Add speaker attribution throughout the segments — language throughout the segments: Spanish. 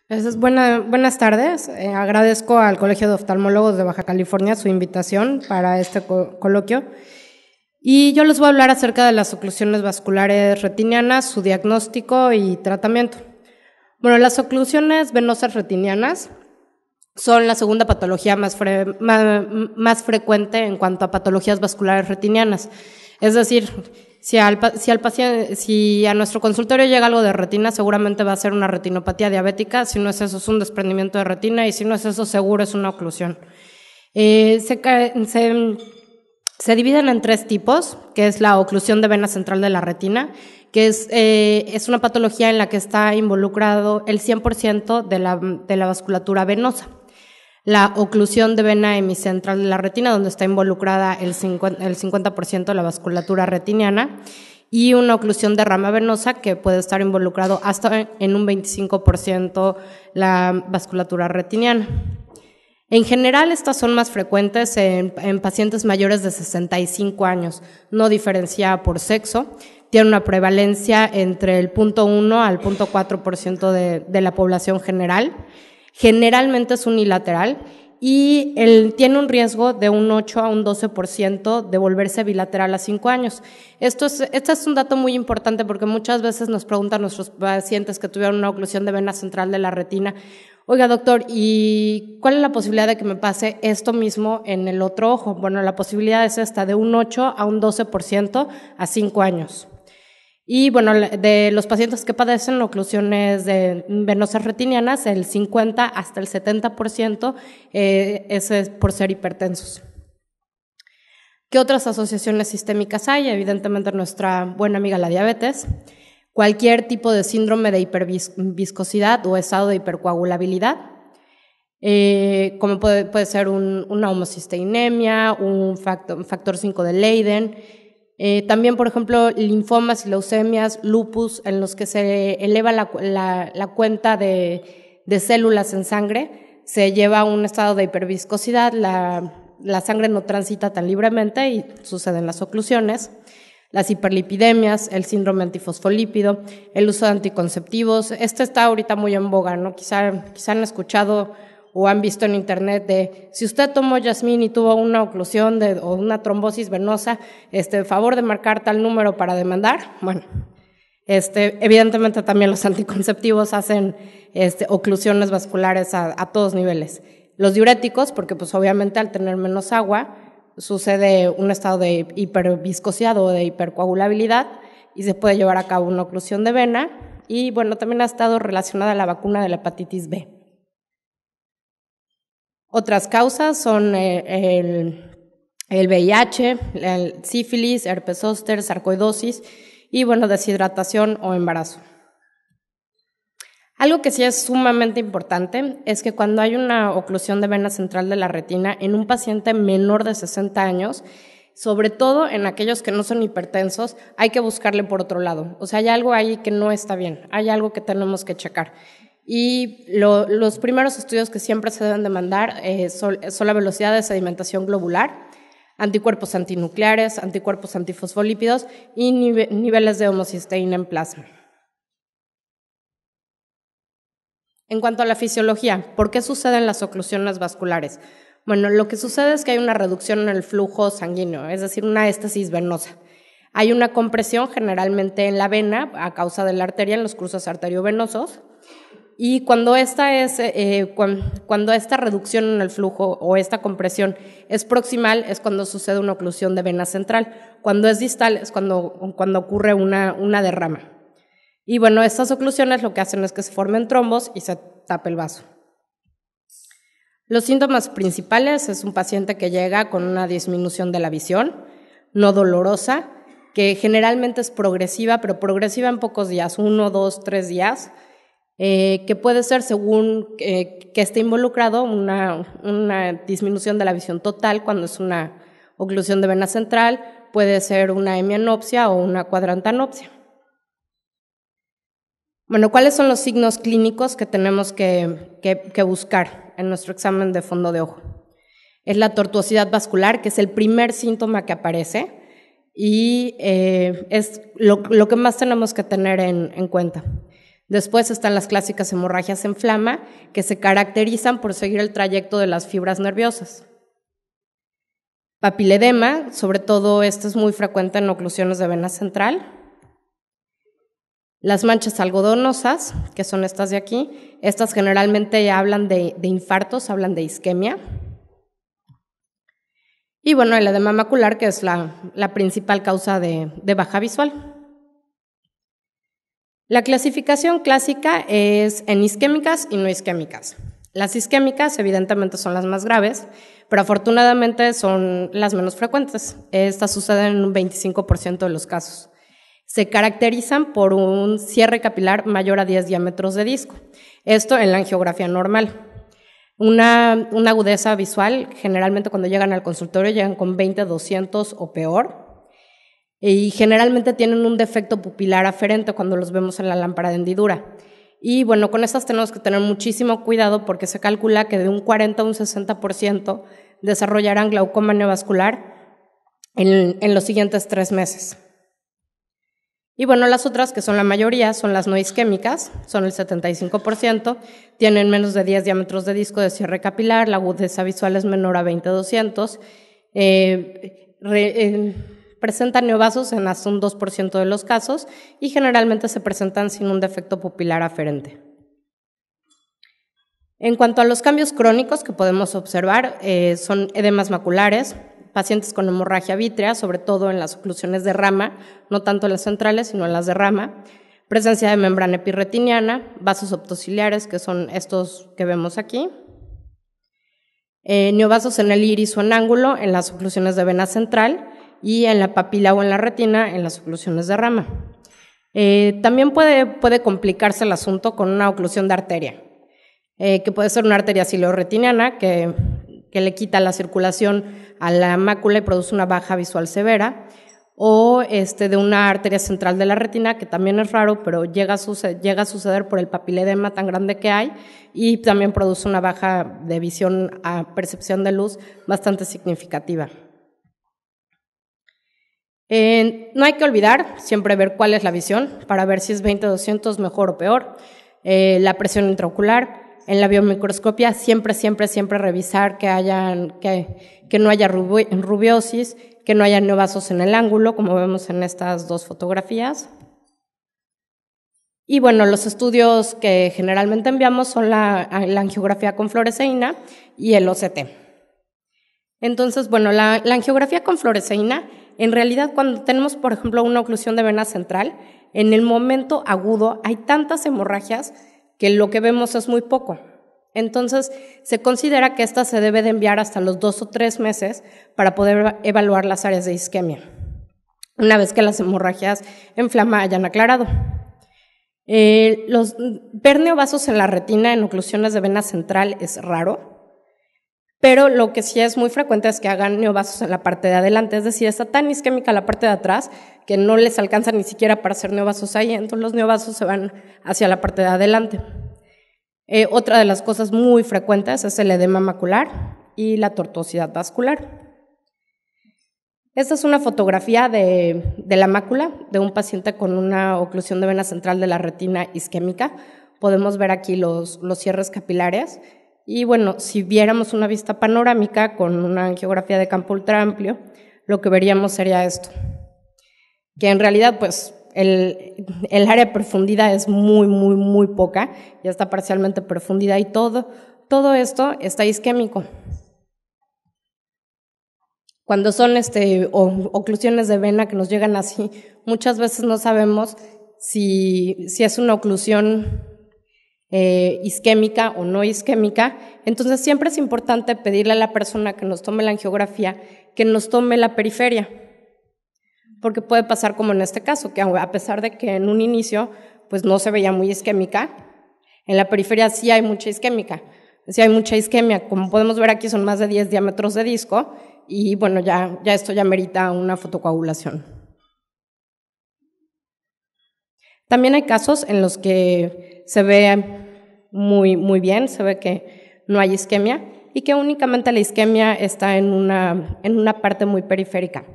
Speaker 1: Buenas tardes. Agradezco al Colegio de Oftalmólogos de Baja California su invitación para este coloquio. Y yo les voy a hablar acerca de las oclusiones vasculares retinianas, su diagnóstico y tratamiento. Bueno, las oclusiones venosas retinianas son la segunda patología más frecuente en cuanto a patologías vasculares retinianas. Es decir, si a nuestro consultorio llega algo de retina, seguramente va a ser una retinopatía diabética. Si no es eso, es un desprendimiento de retina, y si no es eso, seguro es una oclusión. Se dividen en tres tipos, que es la oclusión de vena central de la retina, que es una patología en la que está involucrado el 100% de la vasculatura venosa. La oclusión de vena hemicentral de la retina, donde está involucrada el 50% de la vasculatura retiniana, y una oclusión de rama venosa, que puede estar involucrado hasta en un 25% la vasculatura retiniana. En general, estas son más frecuentes en pacientes mayores de 65 años, no diferenciada por sexo. Tiene una prevalencia entre el 0.1 al 0.4% de la población general. Generalmente es unilateral y tiene un riesgo de un 8 a un 12% de volverse bilateral a 5 años. Este es un dato muy importante porque muchas veces nos preguntan nuestros pacientes que tuvieron una oclusión de vena central de la retina: oiga, doctor, ¿y cuál es la posibilidad de que me pase esto mismo en el otro ojo? Bueno, la posibilidad es esta, de un 8 a un 12% a 5 años. Y bueno, de los pacientes que padecen oclusiones venosas retinianas, el 50 hasta el 70% es por ser hipertensos. ¿Qué otras asociaciones sistémicas hay? Evidentemente nuestra buena amiga la diabetes, cualquier tipo de síndrome de hiperviscosidad o estado de hipercoagulabilidad, como puede ser una homocisteinemia, un factor 5 de Leiden. También, por ejemplo, linfomas, leucemias, lupus, en los que se eleva la cuenta de células en sangre, se lleva a un estado de hiperviscosidad, la sangre no transita tan libremente y suceden las oclusiones. Las hiperlipidemias, el síndrome antifosfolípido, el uso de anticonceptivos. Está ahorita muy en boga, ¿no? Quizá han escuchado o han visto en internet de: si usted tomó Yasmín y tuvo una oclusión o una trombosis venosa, favor de marcar tal número para demandar. Bueno, evidentemente también los anticonceptivos hacen oclusiones vasculares a todos niveles. Los diuréticos, porque pues obviamente al tener menos agua sucede un estado de hiperviscosidad o de hipercoagulabilidad y se puede llevar a cabo una oclusión de vena. Y bueno, también ha estado relacionada a la vacuna de la hepatitis B. Otras causas son el VIH, el sífilis, herpes zóster, sarcoidosis y, bueno, deshidratación o embarazo. Algo que sí es sumamente importante es que cuando hay una oclusión de vena central de la retina en un paciente menor de 60 años, sobre todo en aquellos que no son hipertensos, hay que buscarle por otro lado. O sea, hay algo ahí que no está bien, hay algo que tenemos que checar. Y los primeros estudios que siempre se deben de mandar son la velocidad de sedimentación globular, anticuerpos antinucleares, anticuerpos antifosfolípidos y niveles de homocisteína en plasma. En cuanto a la fisiología, ¿por qué suceden las oclusiones vasculares? Bueno, lo que sucede es que hay una reducción en el flujo sanguíneo, es decir, una éstasis venosa. Hay una compresión generalmente en la vena a causa de la arteria en los cruces arteriovenosos. Y cuando esta reducción en el flujo o esta compresión es proximal, es cuando sucede una oclusión de vena central. Cuando es distal es cuando ocurre una derrama. Y bueno, estas oclusiones lo que hacen es que se formen trombos y se tape el vaso. Los síntomas principales es un paciente que llega con una disminución de la visión, no dolorosa, que generalmente es progresiva, pero progresiva en pocos días, 1, 2, 3 días, que puede ser, según que esté involucrado, una disminución de la visión total cuando es una oclusión de vena central, puede ser una hemianopsia o una cuadrantanopsia. Bueno, ¿cuáles son los signos clínicos que tenemos que buscar en nuestro examen de fondo de ojo? Es la tortuosidad vascular, que es el primer síntoma que aparece y es lo que más tenemos que tener en cuenta. Después están las clásicas hemorragias en flama, que se caracterizan por seguir el trayecto de las fibras nerviosas. Papiledema, sobre todo este es muy frecuente en oclusiones de vena central. Las manchas algodonosas, que son estas de aquí, estas generalmente hablan de infartos, hablan de isquemia. Y bueno, el edema macular, que es la principal causa de baja visual. La clasificación clásica es en isquémicas y no isquémicas. Las isquémicas evidentemente son las más graves, pero afortunadamente son las menos frecuentes. Estas suceden en un 25% de los casos. Se caracterizan por un cierre capilar mayor a 10 diámetros de disco. Esto en la angiografía normal. Una agudeza visual, generalmente cuando llegan al consultorio llegan con 20/200 o peor. Y generalmente tienen un defecto pupilar aferente cuando los vemos en la lámpara de hendidura. Y bueno, con estas tenemos que tener muchísimo cuidado porque se calcula que de un 40 a un 60% desarrollarán glaucoma neovascular en los siguientes 3 meses. Y bueno, las otras, que son la mayoría, son las no isquémicas, son el 75%, tienen menos de 10 diámetros de disco de cierre capilar, la agudeza visual es menor a 20/200, presentan neovasos en hasta un 2% de los casos y generalmente se presentan sin un defecto pupilar aferente. En cuanto a los cambios crónicos que podemos observar, son edemas maculares, pacientes con hemorragia vítrea, sobre todo en las oclusiones de rama, no tanto en las centrales, sino en las de rama, presencia de membrana epirretiniana, vasos optociliares, que son estos que vemos aquí, neovasos en el iris o en ángulo, en las oclusiones de vena central, y en la papila o en la retina en las oclusiones de rama. También puede complicarse el asunto con una oclusión de arteria, que puede ser una arteria ciloretiniana que le quita la circulación a la mácula y produce una baja visual severa, o de una arteria central de la retina, que también es raro, pero llega a suceder por el papiledema tan grande que hay, y también produce una baja de visión a percepción de luz bastante significativa. No hay que olvidar siempre ver cuál es la visión para ver si es 20/200 mejor o peor. La presión intraocular, en la biomicroscopia siempre revisar que no haya rubiosis, que no haya neovasos en el ángulo, como vemos en estas dos fotografías. Y bueno, los estudios que generalmente enviamos son la angiografía con fluoresceína y el OCT. Entonces, bueno, la angiografía con fluoresceína, en realidad cuando tenemos, por ejemplo, una oclusión de vena central, en el momento agudo hay tantas hemorragias que lo que vemos es muy poco. Entonces, se considera que esta se debe de enviar hasta los 2 o 3 meses para poder evaluar las áreas de isquemia, una vez que las hemorragias en flama hayan aclarado. Ver neovasos en la retina en oclusiones de vena central es raro, pero lo que sí es muy frecuente es que hagan neovasos en la parte de adelante, es decir, está tan isquémica la parte de atrás que no les alcanza ni siquiera para hacer neovasos ahí, entonces los neovasos se van hacia la parte de adelante. Otra de las cosas muy frecuentes es el edema macular y la tortuosidad vascular. Esta es una fotografía de la mácula de un paciente con una oclusión de vena central de la retina isquémica. Podemos ver aquí los cierres capilares. Y bueno, si viéramos una vista panorámica con una angiografía de campo ultra amplio, lo que veríamos sería esto, que en realidad pues el área de profundidad es muy poca, ya está parcialmente profundidad y todo esto está isquémico. Cuando son oclusiones de vena que nos llegan así, muchas veces no sabemos si es una oclusión isquémica o no isquémica, entonces siempre es importante pedirle a la persona que nos tome la angiografía que nos tome la periferia, porque puede pasar como en este caso, que a pesar de que en un inicio pues no se veía muy isquémica, en la periferia sí hay mucha isquémica, como podemos ver aquí son más de 10 diámetros de disco y bueno, ya esto ya merita una fotocoagulación. También hay casos en los que se ve muy bien, se ve que no hay isquemia y que únicamente la isquemia está en una parte muy periférica.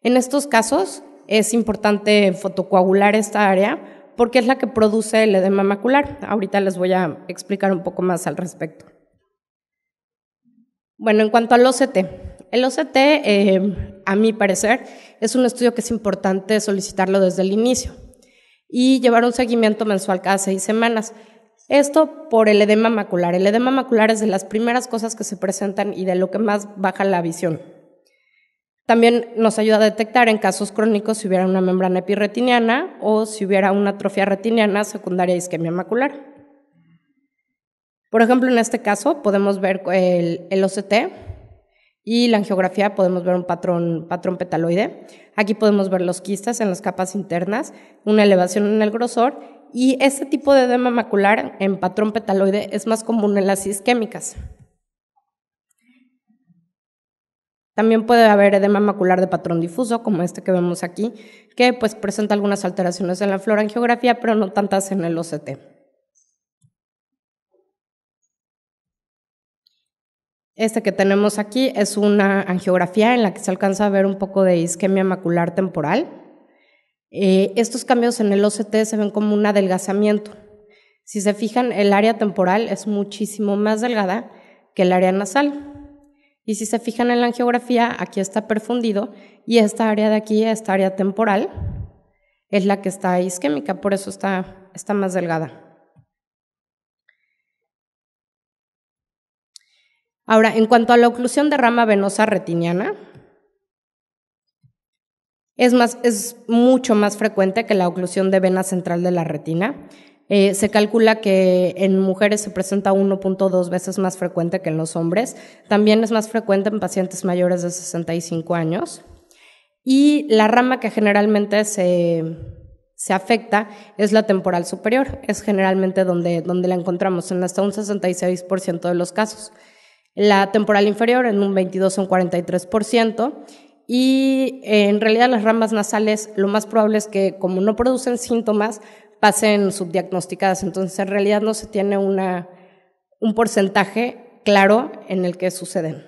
Speaker 1: En estos casos es importante fotocoagular esta área porque es la que produce el edema macular. Ahorita les voy a explicar un poco más al respecto. Bueno, en cuanto al OCT, el OCT, a mi parecer, es un estudio que es importante solicitarlo desde el inicio y llevar un seguimiento mensual cada 6 semanas. Esto por el edema macular. El edema macular es de las primeras cosas que se presentan y de lo que más baja la visión. También nos ayuda a detectar en casos crónicos si hubiera una membrana epirretiniana o si hubiera una atrofia retiniana secundaria a isquemia macular. Por ejemplo, en este caso podemos ver el OCT y la angiografía, podemos ver un patrón petaloide. Aquí podemos ver los quistes en las capas internas, una elevación en el grosor, y este tipo de edema macular en patrón petaloide es más común en las isquémicas. También puede haber edema macular de patrón difuso, como este que vemos aquí, que pues presenta algunas alteraciones en la fluorangiografía, pero no tantas en el OCT. Este que tenemos aquí es una angiografía en la que se alcanza a ver un poco de isquemia macular temporal. Estos cambios en el OCT se ven como un adelgazamiento. Si se fijan, el área temporal es muchísimo más delgada que el área nasal. Y si se fijan en la angiografía, aquí está perfundido y esta área de aquí, esta área temporal, es la que está isquémica, por eso está más delgada. Ahora, en cuanto a la oclusión de rama venosa retiniana, es mucho más frecuente que la oclusión de vena central de la retina. Se calcula que en mujeres se presenta 1.2 veces más frecuente que en los hombres. También es más frecuente en pacientes mayores de 65 años. Y la rama que generalmente se afecta es la temporal superior. Es generalmente donde la encontramos en hasta un 66% de los casos. La temporal inferior en un 22 o un 43%, y en realidad las ramas nasales lo más probable es que, como no producen síntomas, pasen subdiagnosticadas. Entonces en realidad no se tiene un porcentaje claro en el que suceden.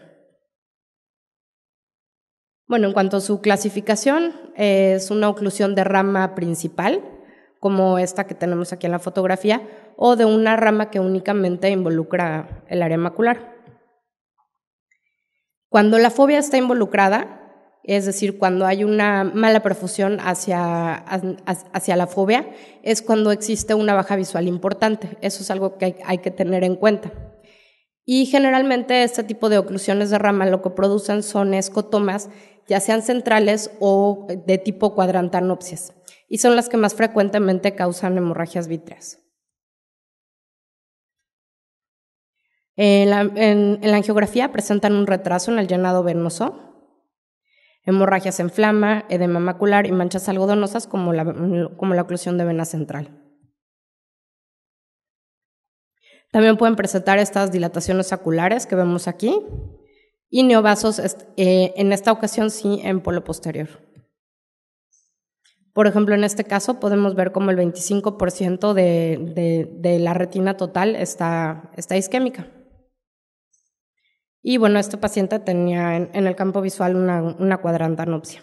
Speaker 1: Bueno, en cuanto a su clasificación, es una oclusión de rama principal, como esta que tenemos aquí en la fotografía, o de una rama que únicamente involucra el área macular. Cuando la fobia está involucrada, es decir, cuando hay una mala perfusión hacia la fobia, es cuando existe una baja visual importante. Eso es algo que hay que tener en cuenta. Y generalmente este tipo de oclusiones de rama lo que producen son escotomas, ya sean centrales o de tipo cuadrantanopsias, y son las que más frecuentemente causan hemorragias vítreas. En la angiografía presentan un retraso en el llenado venoso, hemorragias en flama, edema macular y manchas algodonosas como la oclusión de vena central. También pueden presentar estas dilataciones oculares que vemos aquí y neovasos, en esta ocasión sí en polo posterior. Por ejemplo, en este caso podemos ver como el 25% de la retina total está isquémica. Y bueno, este paciente tenía en el campo visual una cuadrantanopsia.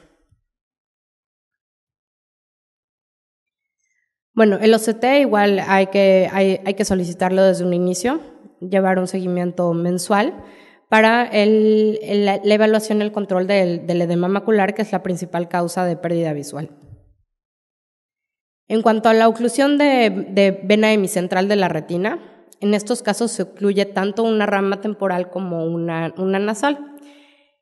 Speaker 1: Bueno, el OCT igual hay que solicitarlo desde un inicio, llevar un seguimiento mensual para la evaluación y el control del edema macular, que es la principal causa de pérdida visual. En cuanto a la oclusión de vena hemicentral de la retina, en estos casos se ocluye tanto una rama temporal como una nasal.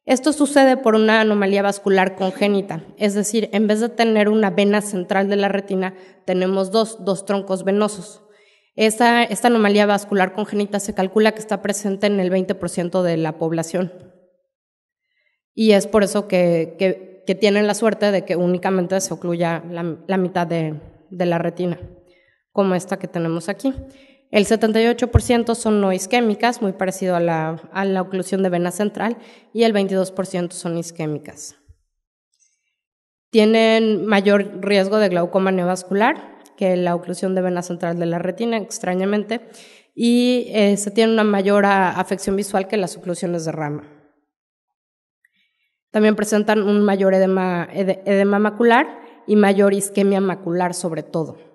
Speaker 1: Esto sucede por una anomalía vascular congénita, es decir, en vez de tener una vena central de la retina, tenemos dos troncos venosos. Esta anomalía vascular congénita se calcula que está presente en el 20% de la población. Y es por eso que tienen la suerte de que únicamente se ocluya la mitad de la retina, como esta que tenemos aquí. El 78% son no isquémicas, muy parecido a la oclusión de vena central, y el 22% son isquémicas. Tienen mayor riesgo de glaucoma neovascular que la oclusión de vena central de la retina, extrañamente, y se tiene una mayor afección visual que las oclusiones de rama. También presentan un mayor edema macular y mayor isquemia macular sobre todo.